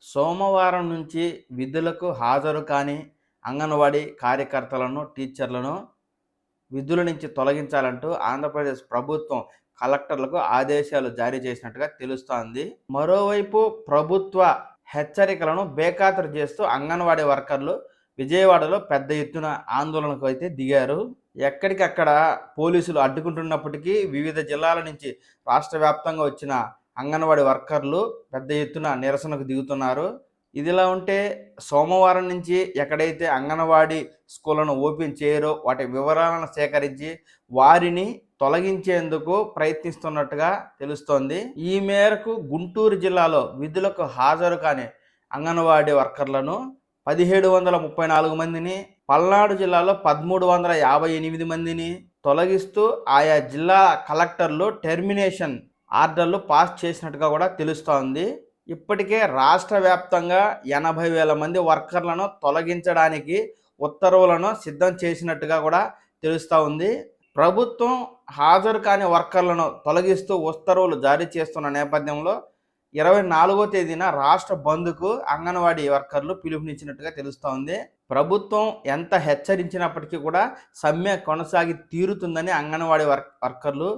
సోమవారం నుంచి విధులకు హాజరు కాని అంగన్వాడీ కార్యకర్తలను, టీచర్లను విధుల నుంచి తొలగించాలంటూ ఆంధ్రప్రదేశ్ ప్రభుత్వం కలెక్టర్లకు ఆదేశాలు జారీ చేసినట్టుగా తెలుస్తోంది. మరోవైపు ప్రభుత్వ హెచ్చరికలను బేఖాతరు చేస్తూ అంగన్వాడీ వర్కర్లు విజయవాడలో పెద్ద ఎత్తున ఆందోళనకు అయితే దిగారు. ఎక్కడికక్కడ పోలీసులు అడ్డుకుంటున్నప్పటికీ వివిధ జిల్లాల నుంచి రాష్ట్ర వ్యాప్తంగా వచ్చిన అంగన్వాడీ వర్కర్లు పెద్ద ఎత్తున నిరసనకు దిగుతున్నారు. ఇదిలా ఉంటే సోమవారం నుంచి ఎక్కడైతే అంగన్వాడీ స్కూళ్ళను ఓపెన్ చేయరో వాటి వివరాలను సేకరించి వారిని తొలగించేందుకు ప్రయత్నిస్తున్నట్టుగా తెలుస్తోంది. ఈ మేరకు గుంటూరు జిల్లాలో విధులకు హాజరు కాని అంగన్వాడీ వర్కర్లను 1734 మందిని, పల్నాడు జిల్లాలో 1358 మందిని తొలగిస్తూ ఆయా జిల్లా కలెక్టర్లు టెర్మినేషన్ ఆర్డర్లు పాస్ చేసినట్టుగా కూడా తెలుస్తోంది. ఇప్పటికే రాష్ట్ర వ్యాప్తంగా 80,000 మంది వర్కర్లను తొలగించడానికి ఉత్తర్వులను సిద్ధం చేసినట్టుగా కూడా తెలుస్తూ ఉంది. ప్రభుత్వం హాజరు కాని వర్కర్లను తొలగిస్తూ ఉత్తర్వులు జారీ చేస్తున్న నేపథ్యంలో 24వ తేదీన రాష్ట్ర బంద్కు అంగన్వాడీ వర్కర్లు పిలుపునిచ్చినట్టుగా తెలుస్తోంది. ప్రభుత్వం ఎంత హెచ్చరించినప్పటికీ కూడా సమ్మె కొనసాగి తీరుతుందని అంగన్వాడీ వర్కర్లు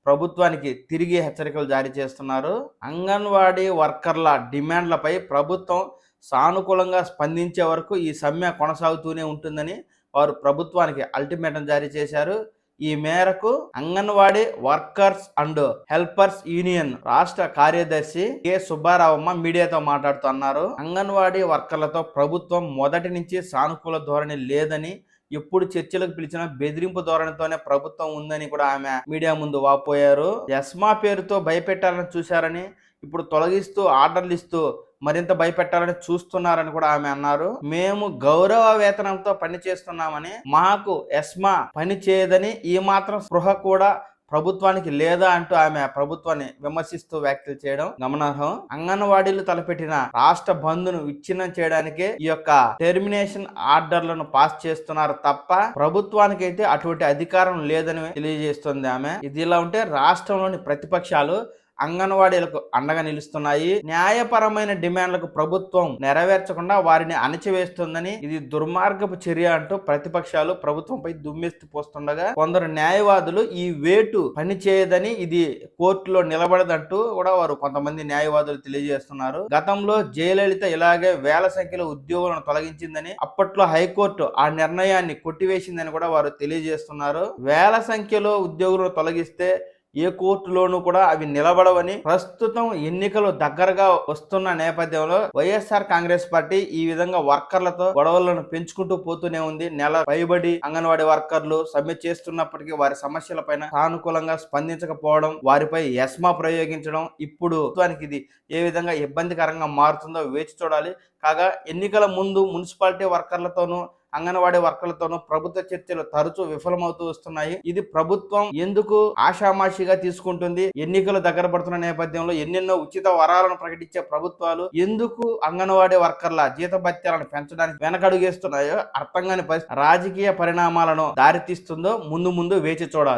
ప్రభుత్వానికి తిరిగి హెచ్చరికలు జారీ చేస్తున్నారు. అంగన్వాడీ వర్కర్ల డిమాండ్లపై ప్రభుత్వం సానుకూలంగా స్పందించే వరకు ఈ సమ్మె కొనసాగుతూనే ఉంటుందని వారు ప్రభుత్వానికి అల్టిమేటం జారీ చేశారు. ఈ మేరకు anganwadi workers and helpers union రాష్ట్ర కార్యదర్శి కె సుబ్బారావమ్మ మీడియాతో మాట్లాడుతున్నారు. అంగన్వాడీ వర్కర్లతో ప్రభుత్వం మొదటి నుంచి సానుకూల ధోరణి లేదని, ఎప్పుడు చర్చలకు పిలిచినా బెదిరింపు ధోరణితోనే ప్రభుత్వం ఉందని కూడా ఆమె మీడియా ముందు వాపోయారు. ఎస్మా పేరుతో భయపెట్టాలని చూశారని, ఇప్పుడు తొలగిస్తూ ఆర్డర్లు ఇస్తూ మరింత భయపెట్టాలని చూస్తున్నారని కూడా ఆమె అన్నారు. మేము గౌరవ వేతనంతో పని చేస్తున్నామని, మాకు ఎస్మా పని చేయదని ఈ మాత్రం స్పృహ కూడా ప్రభుత్వానికి లేదా అంటూ ఆమె ప్రభుత్వాన్ని విమర్శిస్తూ వ్యాఖ్యలు చేయడం గమనార్హం. అంగన్వాడీలు తలపెట్టిన రాష్ట్ర బంద్ను విచ్ఛిన్నం చేయడానికే ఈ యొక్క టెర్మినేషన్ ఆర్డర్లను పాస్ చేస్తున్నారు తప్ప ప్రభుత్వానికి అయితే అటువంటి అధికారం లేదని తెలియజేస్తుంది ఆమె. ఇదిలా ఉంటే రాష్ట్రంలోని ప్రతిపక్షాలు అంగన్వాడీలకు అండగా నిలుస్తున్నాయి. న్యాయపరమైన డిమాండ్లకు ప్రభుత్వం నెరవేర్చకుండా వారిని అణచివేస్తుందని, ఇది దుర్మార్గపు చర్య అంటూ ప్రతిపక్షాలు ప్రభుత్వంపై దుమ్మెత్తి పోస్తుండగా, కొందరు న్యాయవాదులు ఈ వేటు పని చేయదని, ఇది కోర్టులో నిలబడదంటూ కూడా వారు కొంతమంది న్యాయవాదులు తెలియజేస్తున్నారు. గతంలో జయలలిత ఇలాగే వేల సంఖ్యలో ఉద్యోగులను తొలగించిందని, అప్పట్లో హైకోర్టు ఆ నిర్ణయాన్ని కొట్టివేసిందని కూడా వారు తెలియజేస్తున్నారు. వేల సంఖ్యలో ఉద్యోగులను తొలగిస్తే ఏ కోర్టులోనూ కూడా అవి నిలబడవని, ప్రస్తుతం ఎన్నికలు దగ్గరగా వస్తున్న నేపథ్యంలో వైఎస్ఆర్ కాంగ్రెస్ పార్టీ ఈ విధంగా వర్కర్లతో గొడవలను పెంచుకుంటూ పోతూనే ఉంది. నెల పైబడి అంగన్వాడీ వర్కర్లు సమ్మె చేస్తున్నప్పటికీ వారి సమస్యలపైన సానుకూలంగా స్పందించకపోవడం, వారిపై ఎస్మా ప్రయోగించడం, ఇప్పుడు ప్రభుత్వానికి ఇది ఏ విధంగా ఇబ్బందికరంగా మారుతుందో వేచి చూడాలి. కాగా ఎన్నికల ముందు మున్సిపాలిటీ వర్కర్లతోనూ అంగన్వాడీ వర్కర్లతోనూ ప్రభుత్వ చర్చలు తరచూ విఫలమవుతూ వస్తున్నాయి. ఇది ప్రభుత్వం ఎందుకు ఆషామాషిగా తీసుకుంటుంది? ఎన్నికలు దగ్గర పడుతున్న నేపథ్యంలో ఎన్నెన్నో ఉచిత వరాలను ప్రకటించే ప్రభుత్వాలు ఎందుకు అంగన్వాడీ వర్కర్ల జీతభత్యాలను పెంచడానికి వెనకడుగేస్తున్నాయో అర్థం కాని పరిస్థితి రాజకీయ పరిణామాలను దారితీస్తుందో ముందు వేచి చూడాలి.